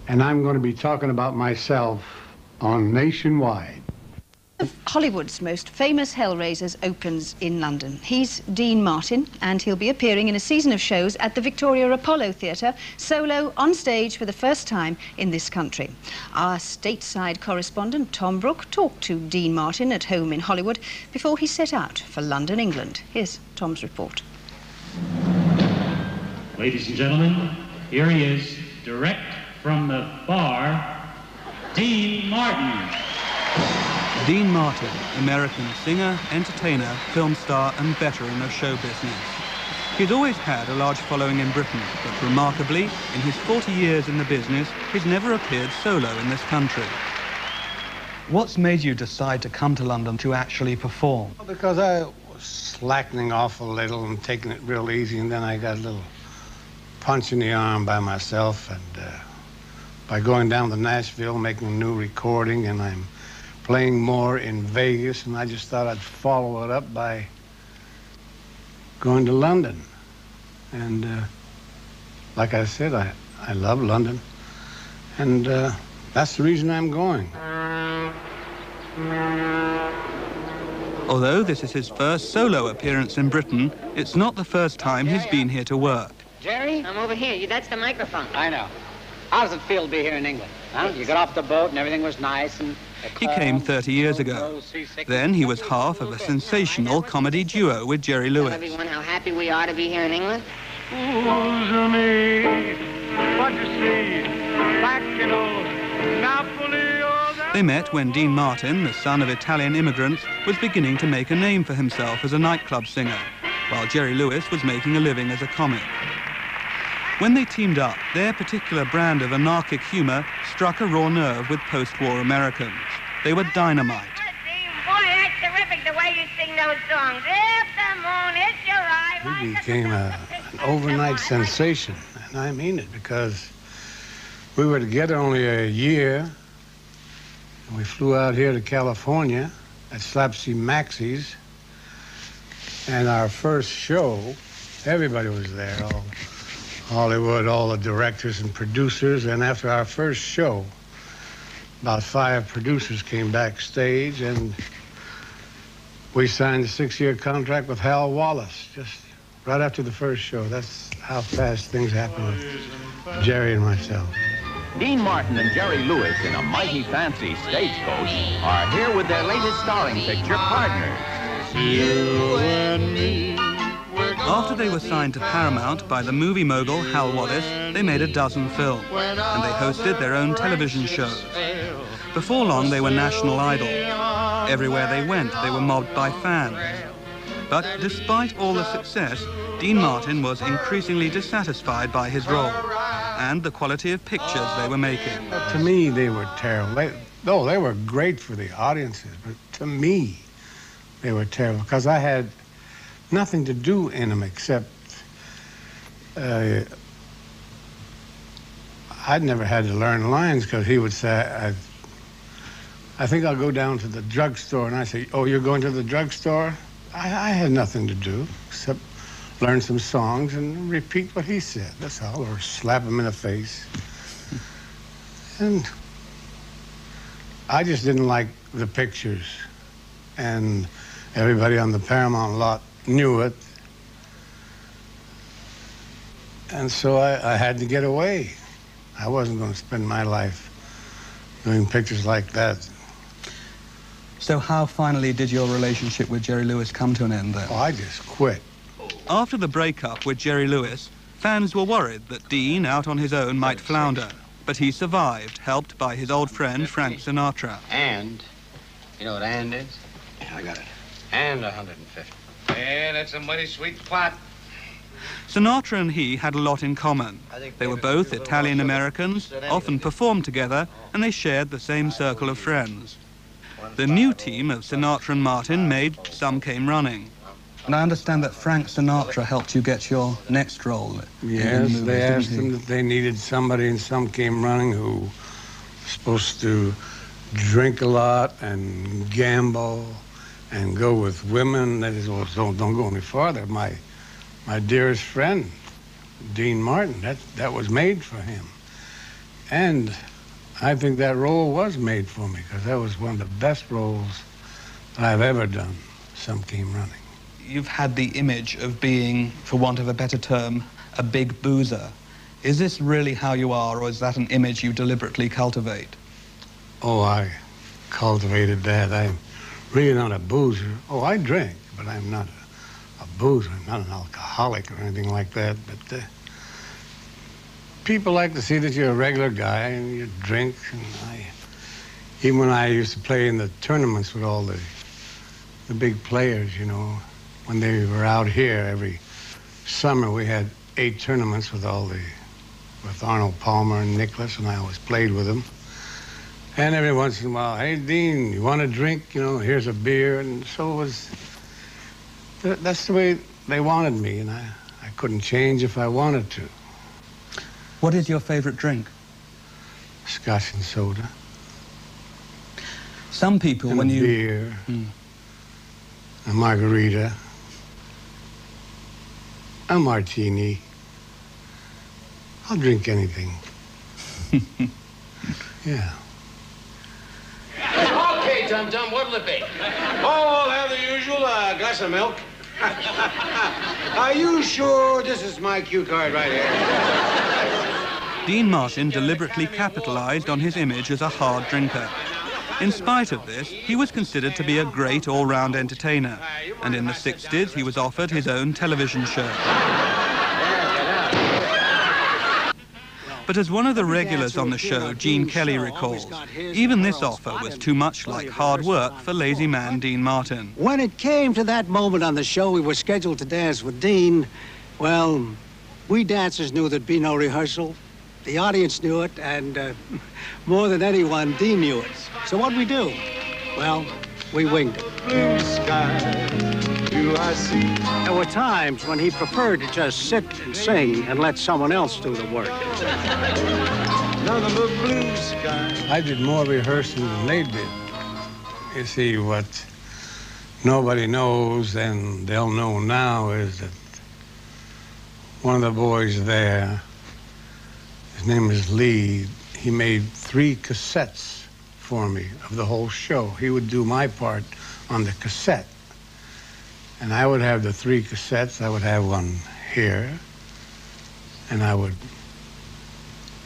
and I'm going to be talking about myself on Nationwide. Hollywood's most famous Hellraisers opens in London. He's Dean Martin, and he'll be appearing in a season of shows at the Victoria Apollo Theatre, solo on stage for the first time in this country. Our stateside correspondent, Tom Brooke, talked to Dean Martin at home in Hollywood before he set out for London, England. Here's Tom's report. Ladies and gentlemen, here he is, direct from the bar, Dean Martin. Dean Martin, American singer, entertainer, film star and veteran of show business. He's always had a large following in Britain, but remarkably, in his 40 years in the business, he's never appeared solo in this country. What's made you decide to come to London to actually perform? Because I was slackening off a little and taking it real easy, and then I got a little punch in the arm by myself, and by going down to Nashville, making a new recording, and I'm playing more in Vegas, and I just thought I'd follow it up by going to London. And like I said, I love London, and that's the reason I'm going. Although this is his first solo appearance in Britain, it's not the first time he's been here to work. Jerry, I'm over here. That's the microphone. I know. How does it feel to be here in England? Huh? You got off the boat and everything was nice and... He came 30 years ago. Then he was half of a sensational comedy duo with Jerry Lewis. Tell everyone how happy we are to be here in England. They met when Dean Martin, the son of Italian immigrants, was beginning to make a name for himself as a nightclub singer, while Jerry Lewis was making a living as a comic. When they teamed up, their particular brand of anarchic humor struck a raw nerve with post-war Americans. They were dynamite. Boy, that's terrific, the way you sing those songs. If the moon hits your eye... We became an overnight sensation, and I mean it, because we were together only a year, and we flew out here to California at Slapsy Maxie's, and our first show, everybody was there, all Hollywood, all the directors and producers, and after our first show, about 5 producers came backstage, and we signed a 6-year contract with Hal Wallace, just right after the first show. That's how fast things happen with Jerry and myself. Dean Martin and Jerry Lewis in a mighty fancy stagecoach are here with their latest starring picture, Partners. You and me. After they were signed to Paramount by the movie mogul Hal Wallace, they made a dozen films, and they hosted their own television shows. Before long, they were national idol. Everywhere they went, they were mobbed by fans. But despite all the success, Dean Martin was increasingly dissatisfied by his role and the quality of pictures they were making. To me, they were terrible. They were great for the audiences, but to me, they were terrible, because I had nothing to do in them except I'd never had to learn lines, because he would say, I think I'll go down to the drugstore, and I say, oh, you're going to the drugstore? I had nothing to do except learn some songs and repeat what he said, that's all, or slap him in the face. And I just didn't like the pictures, and everybody on the Paramount lot knew it, and so I had to get away. I wasn't going to spend my life doing pictures like that. So how finally did your relationship with Jerry Lewis come to an end then? Oh, I just quit. After the breakup with Jerry Lewis, fans were worried that Dean, out on his own, might flounder. But he survived, helped by his old friend Frank Sinatra. And, you know what and is? Yeah, I got it. And 150. Yeah, that's a mighty sweet pot. Sinatra and he had a lot in common. They were both Italian Americans, often performed together, and they shared the same circle of friends. The new team of Sinatra and Martin made Some Came Running. And I understand that Frank Sinatra helped you get your next role. Yes, they asked them that they needed somebody in Some Came Running who was supposed to drink a lot and gamble and go with women. That is, well, don't go any farther. My dearest friend, Dean Martin, that was made for him. And I think that role was made for me, because that was one of the best roles that I've ever done, Some Came Running. You've had the image of being, for want of a better term, a big boozer. Is this really how you are, or is that an image you deliberately cultivate? Oh, I cultivated that. I'm really not a boozer. Oh, I drink, but I'm not a boozer. I'm not an alcoholic or anything like that. But people like to see that you're a regular guy and you drink. And even when I used to play in the tournaments with all the big players, you know, when they were out here every summer, we had 8 tournaments with Arnold Palmer and Nicholas, and I always played with them. And every once in a while, hey, Dean, you want a drink? You know, here's a beer. And so it was, that's the way they wanted me, and I couldn't change if I wanted to. What is your favorite drink? Scotch and soda. Some people, and when a you... beer, a margarita, a martini. I'll drink anything. Yeah. Okay, Tum-Tum, what'll it be? Oh, I'll have the usual glass of milk. Are you sure this is my cue card right here? Dean Martin deliberately capitalized on his image as a hard drinker. In spite of this, he was considered to be a great all-round entertainer, and in the 60s he was offered his own television show. But as one of the regulars on the show, Gene Kelly, recalls, even this offer was too much like hard work for lazy man Dean Martin. When it came to that moment on the show, we were scheduled to dance with Dean. Well, we dancers knew there'd be no rehearsal. The audience knew it, and more than anyone, Dean knew it. So what'd we do? Well, we winged it. Blue sky, do I see? There were times when he preferred to just sit and sing and let someone else do the work. None of the blue sky. I did more rehearsing than they did. You see, what nobody knows and they'll know now is that one of the boys there, his name is Lee, he made 3 cassettes for me of the whole show. He would do my part on the cassette. And I would have the 3 cassettes. I would have one here, and I would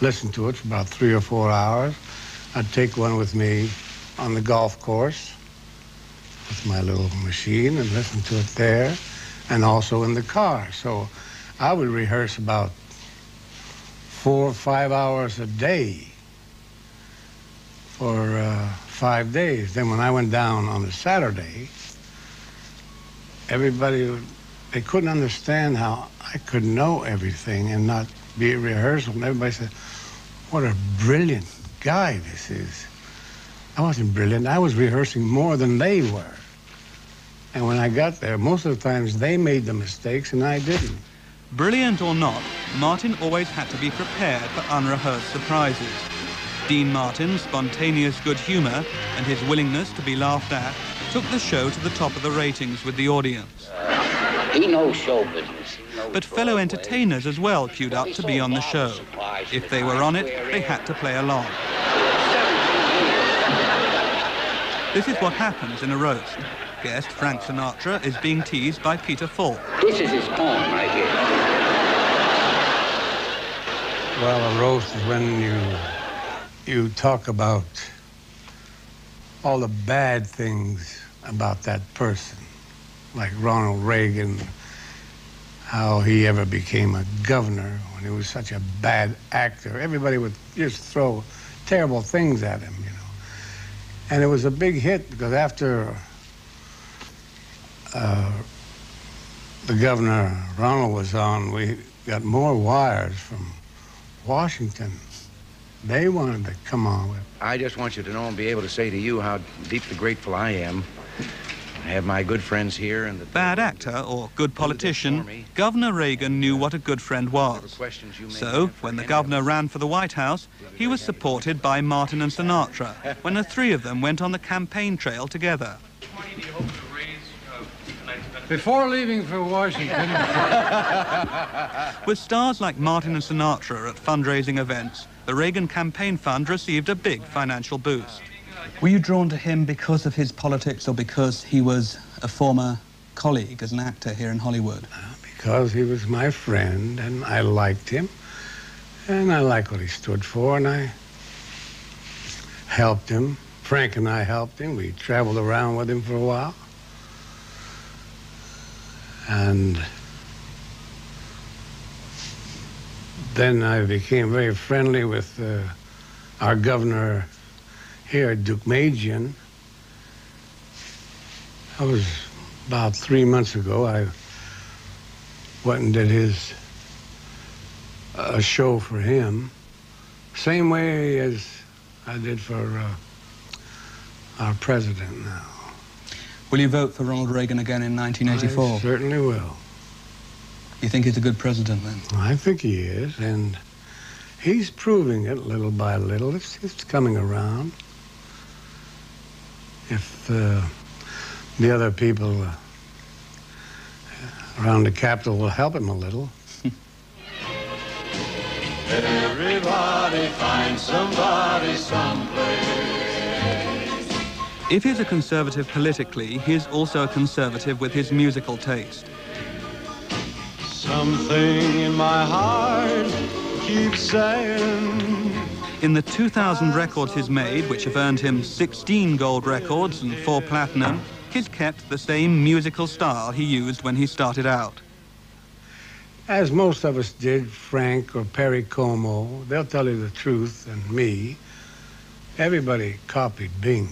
listen to it for about 3 or 4 hours. I'd take one with me on the golf course with my little machine and listen to it there, and also in the car. So I would rehearse about 4 or 5 hours a day for 5 days. Then when I went down on a Saturday, everybody, they couldn't understand how I could know everything and not be at rehearsal. And everybody said, what a brilliant guy this is. I wasn't brilliant. I was rehearsing more than they were. And when I got there, most of the times they made the mistakes and I didn't. Brilliant or not, Martin always had to be prepared for unrehearsed surprises. Dean Martin's spontaneous good humor and his willingness to be laughed at took the show to the top of the ratings with the audience. He knows show business. But fellow entertainers as well queued up to be on the show. If they were on it, they had to play along. This is what happens in a roast. Guest Frank Sinatra is being teased by Peter Falk. This is his poem right here. Well, a roast is when you talk about all the bad things about that person, like Ronald Reagan, how he ever became a governor when he was such a bad actor. Everybody would just throw terrible things at him, you know. And it was a big hit because after the governor, Ronald, was on, we got more wires from Washington. They wanted to come on with. I just want you to know and be able to say to you how deeply grateful I am. I have my good friends here and the... Bad actor or good politician, Governor Reagan knew what a good friend was. So, when the governor ran for the White House, he was supported by Martin and Sinatra, when the 3 of them went on the campaign trail together. Before leaving for Washington... With stars like Martin and Sinatra at fundraising events, the Reagan campaign fund received a big financial boost. Were you drawn to him because of his politics or because he was a former colleague as an actor here in Hollywood? Because he was my friend, and I liked him, and I liked what he stood for, and I helped him. Frank and I helped him. We traveled around with him for a while. And then I became very friendly with our governor here, Duke Magian. That was about 3 months ago. I went and did a show for him, same way as I did for our president now. Will you vote for Ronald Reagan again in 1984? I certainly will. You think he's a good president then? I think he is, and he's proving it little by little. It's coming around. If the other people around the Capitol will help him a little. Everybody finds somebody someplace. If he's a conservative politically, he's also a conservative with his musical taste. Something in my heart keeps saying. In the 2,000 records he's made, which have earned him 16 gold records and 4 platinum, he's kept the same musical style he used when he started out. As most of us did, Frank or Perry Como, they'll tell you the truth, and me, everybody copied Bing.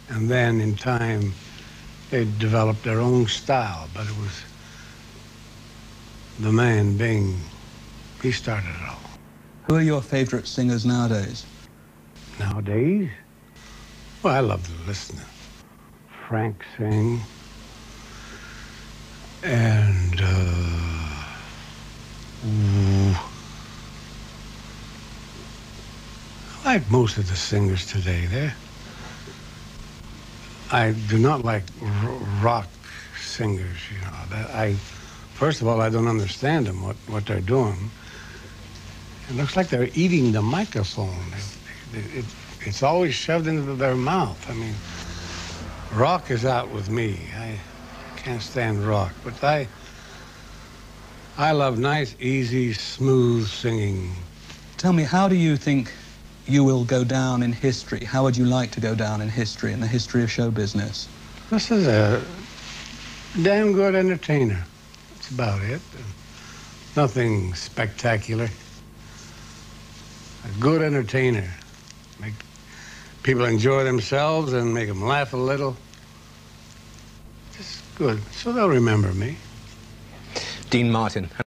And then in time, they developed their own style, but it was the man, Bing, he started it all. Who are your favorite singers nowadays? Nowadays? Well, I love to listen to Frank sing, and I like most of the singers today. I do not like rock singers, you know. First of all, I don't understand them, what they're doing. It looks like they're eating the microphone. It's always shoved into their mouth. I mean, rock is out with me. I can't stand rock, but I love nice, easy, smooth singing. Tell me, how do you think you will go down in history? How would you like to go down in history, in the history of show business? This is a damn good entertainer. That's about it. Nothing spectacular. A good entertainer. Make people enjoy themselves and make them laugh a little. Just good. So they'll remember me. Dean Martin.